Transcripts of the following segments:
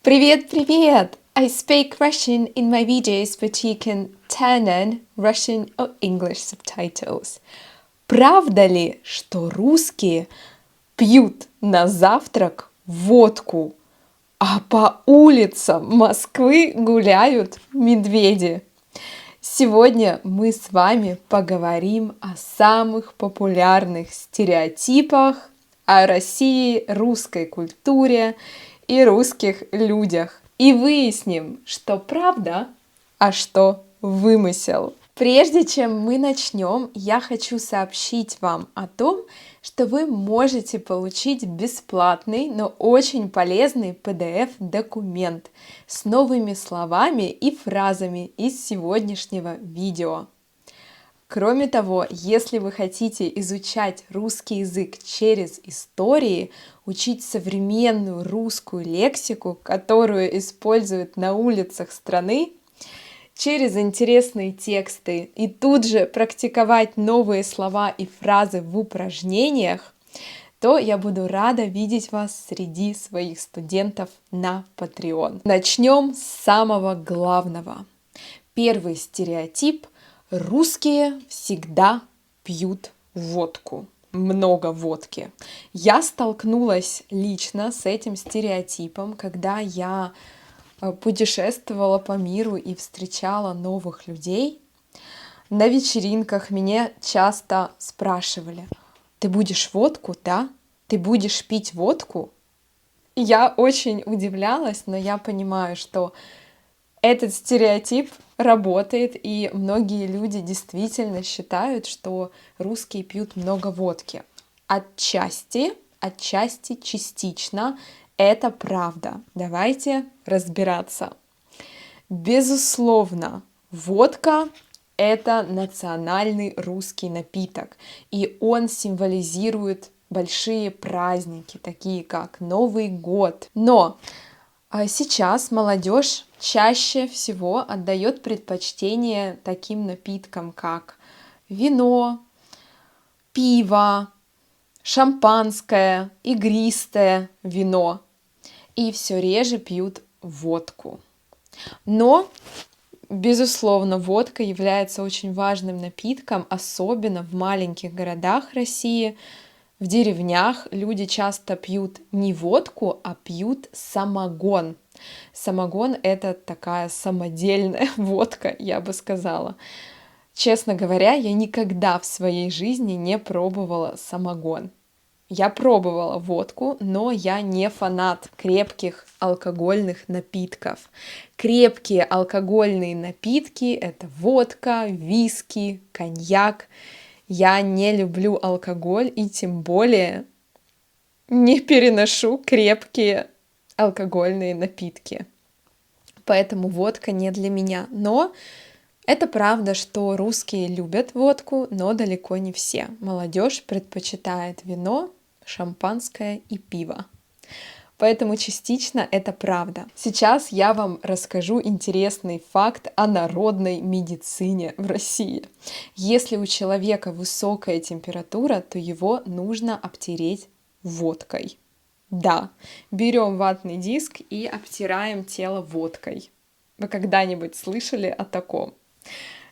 Привет, привет! I speak Russian in my videos, but you can turn on Russian or English subtitles. Правда ли, что русские пьют на завтрак водку, а по улицам Москвы гуляют медведи? Сегодня мы с вами поговорим о самых популярных стереотипах о России, русской культуре и русских людях. И выясним, что правда, а что вымысел. Прежде чем мы начнем, я хочу сообщить вам о том, что вы можете получить бесплатный, но очень полезный PDF-документ с новыми словами и фразами из сегодняшнего видео. Кроме того, если вы хотите изучать русский язык через истории, учить современную русскую лексику, которую используют на улицах страны, через интересные тексты и тут же практиковать новые слова и фразы в упражнениях, то я буду рада видеть вас среди своих студентов на Patreon. Начнем с самого главного. Первый стереотип – русские всегда пьют водку. Много водки. Я столкнулась лично с этим стереотипом, когда я путешествовала по миру и встречала новых людей. На вечеринках меня часто спрашивали: «Ты будешь водку, да? Ты будешь пить водку?» Я очень удивлялась, но я понимаю, что этот стереотип работает, и многие люди действительно считают, что русские пьют много водки. Отчасти, частично это правда. Давайте разбираться. Безусловно, водка — это национальный русский напиток, и он символизирует большие праздники, такие как Новый год. Но сейчас молодежь чаще всего отдает предпочтение таким напиткам, как вино, пиво, шампанское, игристое вино, и все реже пьют водку. Но, безусловно, водка является очень важным напитком, особенно в маленьких городах России. В деревнях люди часто пьют не водку, а пьют самогон. Самогон — это такая самодельная водка, я бы сказала. Честно говоря, я никогда в своей жизни не пробовала самогон. Я пробовала водку, но я не фанат крепких алкогольных напитков. Крепкие алкогольные напитки — это водка, виски, коньяк. Я не люблю алкоголь и тем более не переношу крепкие алкогольные напитки. Поэтому водка не для меня. Но это правда, что русские любят водку, но далеко не все. Молодежь предпочитает вино, шампанское и пиво. Поэтому частично это правда. Сейчас я вам расскажу интересный факт о народной медицине в России. Если у человека высокая температура, то его нужно обтереть водкой. Да, берем ватный диск и обтираем тело водкой. Вы когда-нибудь слышали о таком?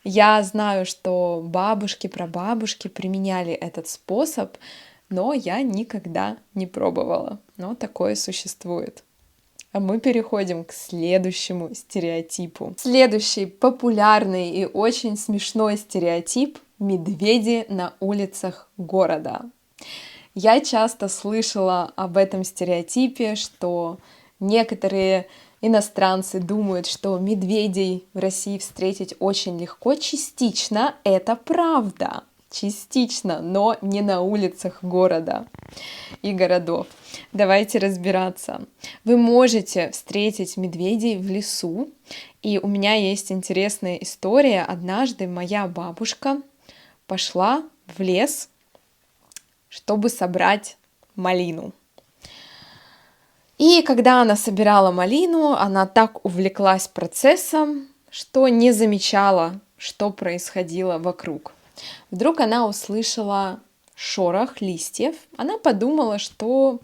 Я знаю, что бабушки, прабабушки применяли этот способ, но я никогда не пробовала. Но такое существует. А мы переходим к следующему стереотипу. Следующий популярный и очень смешной стереотип — медведи на улицах города. Я часто слышала об этом стереотипе, что некоторые иностранцы думают, что медведей в России встретить очень легко. Частично это правда. Частично, но не на улицах города и городов. Давайте разбираться. Вы можете встретить медведей в лесу. И у меня есть интересная история. Однажды моя бабушка пошла в лес, чтобы собрать малину. И когда она собирала малину, она так увлеклась процессом, что не замечала, что происходило вокруг. Вдруг она услышала шорох листьев. Она подумала, что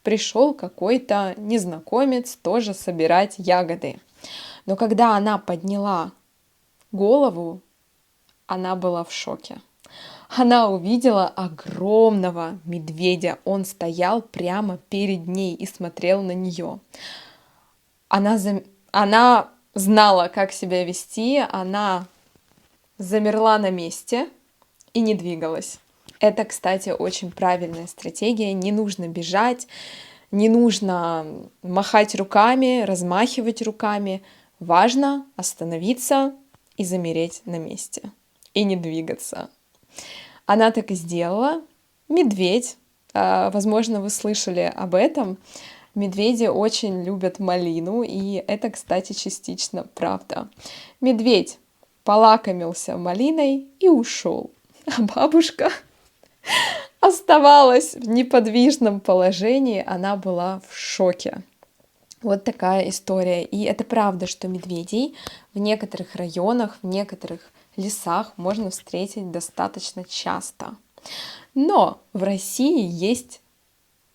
пришел какой-то незнакомец тоже собирать ягоды. Но когда она подняла голову, она была в шоке. Она увидела огромного медведя. Он стоял прямо перед ней и смотрел на нее. Она знала, как себя вести, она замерла на месте и не двигалась. Это, кстати, очень правильная стратегия. Не нужно бежать, не нужно махать руками, размахивать руками. Важно остановиться и замереть на месте. И не двигаться. Она так и сделала. Медведь, возможно, вы слышали об этом. Медведи очень любят малину, и это, кстати, частично правда. Медведь полакомился малиной и ушел. А бабушка оставалась в неподвижном положении, она была в шоке. Вот такая история. И это правда, что медведей в некоторых районах, в некоторых лесах можно встретить достаточно часто. Но в России есть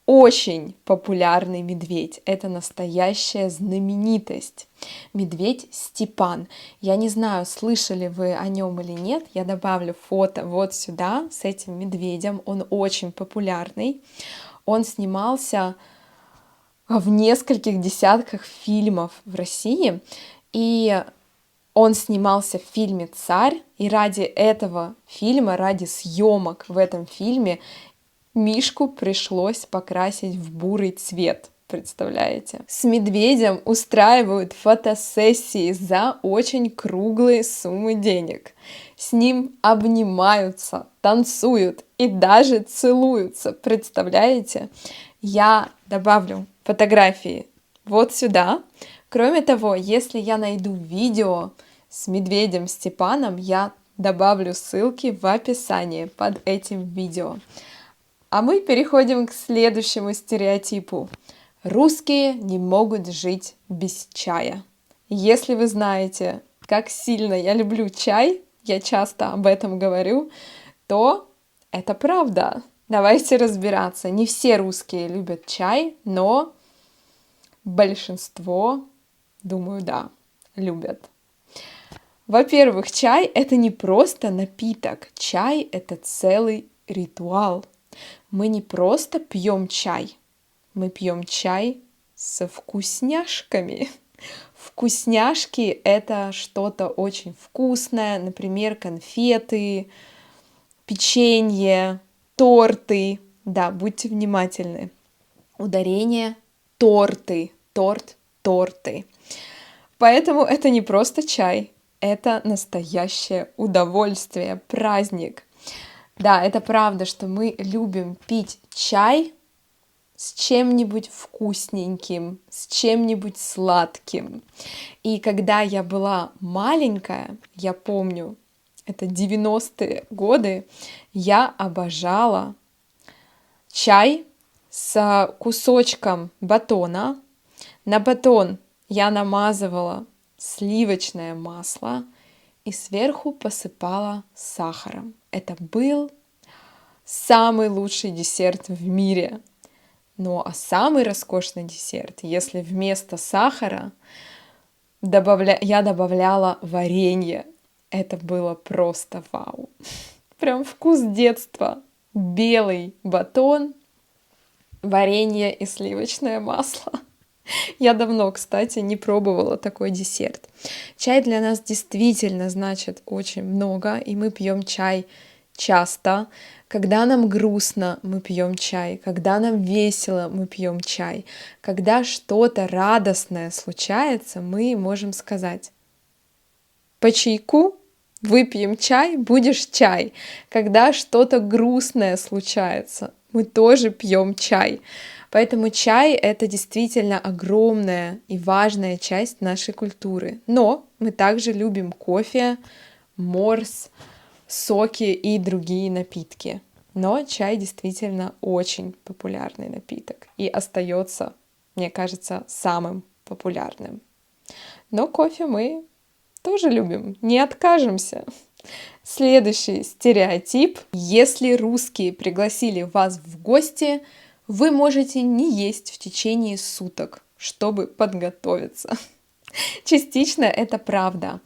очень популярный медведь. Это настоящая знаменитость. Медведь Степан. Я не знаю, слышали вы о нем или нет. Я добавлю фото вот сюда с этим медведем. Он очень популярный. Он снимался в нескольких десятках фильмов в России. И он снимался в фильме «Царь», и ради этого фильма, ради съемок в этом фильме Мишку пришлось покрасить в бурый цвет. Представляете? С медведем устраивают фотосессии за очень круглые суммы денег. С ним обнимаются, танцуют и даже целуются. Представляете? Я добавлю фотографии вот сюда. Кроме того, если я найду видео с медведем Степаном, я добавлю ссылки в описании под этим видео. А мы переходим к следующему стереотипу. Русские не могут жить без чая. Если вы знаете, как сильно я люблю чай, я часто об этом говорю, то это правда. Давайте разбираться. Не все русские любят чай, но большинство, думаю, да, любят. Во-первых, чай — это не просто напиток. Чай — это целый ритуал. Мы не просто пьем чай, мы пьем чай со вкусняшками. Вкусняшки — это что-то очень вкусное, например, конфеты, печенье, торты. Да, будьте внимательны. Ударение — торты, торты. Поэтому это не просто чай, это настоящее удовольствие, праздник. Да, это правда, что мы любим пить чай с чем-нибудь вкусненьким, с чем-нибудь сладким. И когда я была маленькая, я помню, это 90-е годы, я обожала чай с кусочком батона. На батон я намазывала сливочное масло и сверху посыпала сахаром. Это был самый лучший десерт в мире. Ну а самый роскошный десерт, если вместо сахара я добавляла варенье. Это было просто вау. Прям вкус детства. Белый батон, варенье и сливочное масло. Я давно, кстати, не пробовала такой десерт. Чай для нас действительно значит очень много, и мы пьем чай часто. Когда нам грустно, мы пьем чай. Когда нам весело, мы пьем чай. Когда что-то радостное случается, мы можем сказать: по чайку выпьем чай, будешь чай. Когда что-то грустное случается, мы тоже пьем чай. Поэтому чай — это действительно огромная и важная часть нашей культуры. Но мы также любим кофе, морс, соки и другие напитки. Но чай действительно очень популярный напиток и остается, мне кажется, самым популярным. Но кофе мы тоже любим, не откажемся. Следующий стереотип. Если русские пригласили вас в гости, Вы можете не есть в течение суток, чтобы подготовиться. Частично это правда.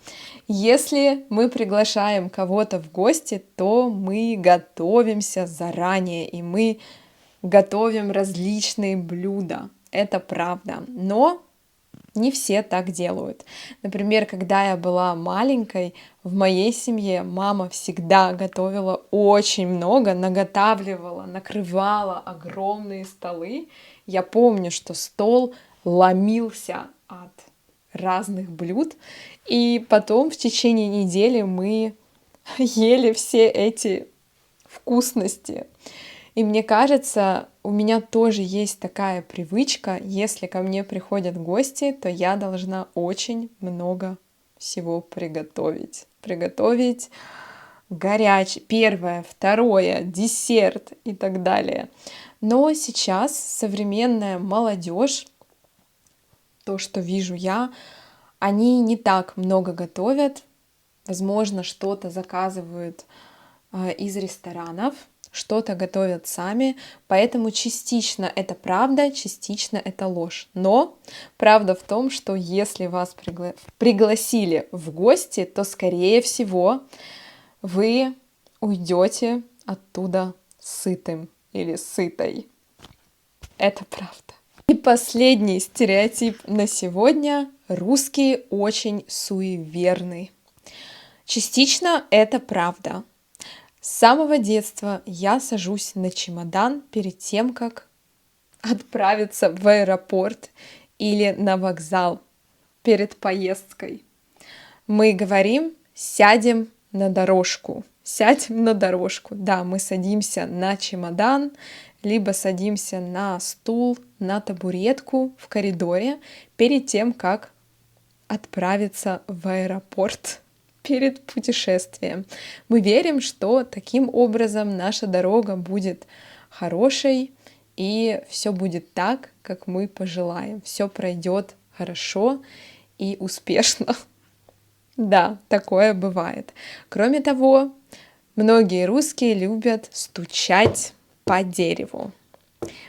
Если мы приглашаем кого-то в гости, то мы готовимся заранее, и мы готовим различные блюда. Это правда. Но не все так делают. Например, когда я была маленькой, в моей семье мама всегда готовила очень много, наготавливала, накрывала огромные столы. Я помню, что стол ломился от разных блюд, и потом в течение недели мы ели все эти вкусности. И мне кажется, у меня тоже есть такая привычка, если ко мне приходят гости, то я должна очень много всего приготовить. Приготовить горячее, первое, второе, десерт и так далее. Но сейчас современная молодежь, то, что вижу я, они не так много готовят. Возможно, что-то заказывают из ресторанов, что-то готовят сами, поэтому частично это правда, частично это ложь. Но правда в том, что если вас пригласили в гости, то, скорее всего, вы уйдете оттуда сытым или сытой. Это правда. И последний стереотип на сегодня. Русские очень суеверны. Частично это правда. С самого детства я сажусь на чемодан перед тем, как отправиться в аэропорт или на вокзал перед поездкой. Мы говорим «сядем на дорожку». Сядем на дорожку. Да, мы садимся на чемодан, либо садимся на стул, на табуретку в коридоре перед тем, как отправиться в аэропорт перед путешествием. Мы верим, что таким образом наша дорога будет хорошей, и все будет так, как мы пожелаем. Все пройдет хорошо и успешно. Да, такое бывает. Кроме того, многие русские любят стучать по дереву.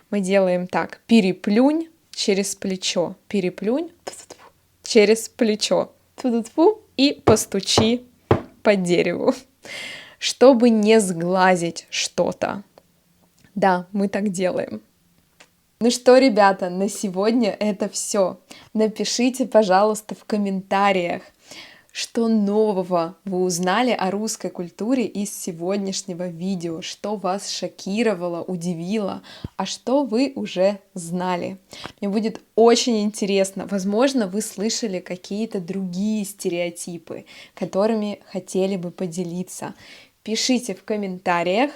Мы делаем так: переплюнь через плечо, переплюнь через плечо, и постучи по дереву, чтобы не сглазить что-то. Да, мы так делаем. Ну что, ребята, на сегодня это все. Напишите, пожалуйста, в комментариях, что нового вы узнали о русской культуре из сегодняшнего видео, что вас шокировало, удивило, а что вы уже знали. Мне будет очень интересно. Возможно, вы слышали какие-то другие стереотипы, которыми хотели бы поделиться. Пишите в комментариях.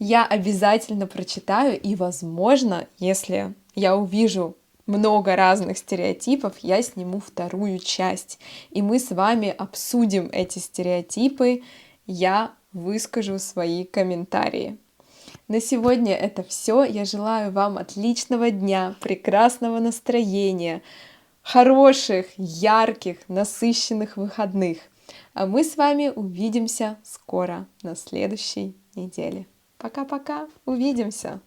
Я обязательно прочитаю, и, возможно, если я увижу много разных стереотипов, я сниму вторую часть, и мы с вами обсудим эти стереотипы, я выскажу свои комментарии. На сегодня это все. Я желаю вам отличного дня, прекрасного настроения, хороших, ярких, насыщенных выходных. А мы с вами увидимся скоро, на следующей неделе. Пока-пока, увидимся!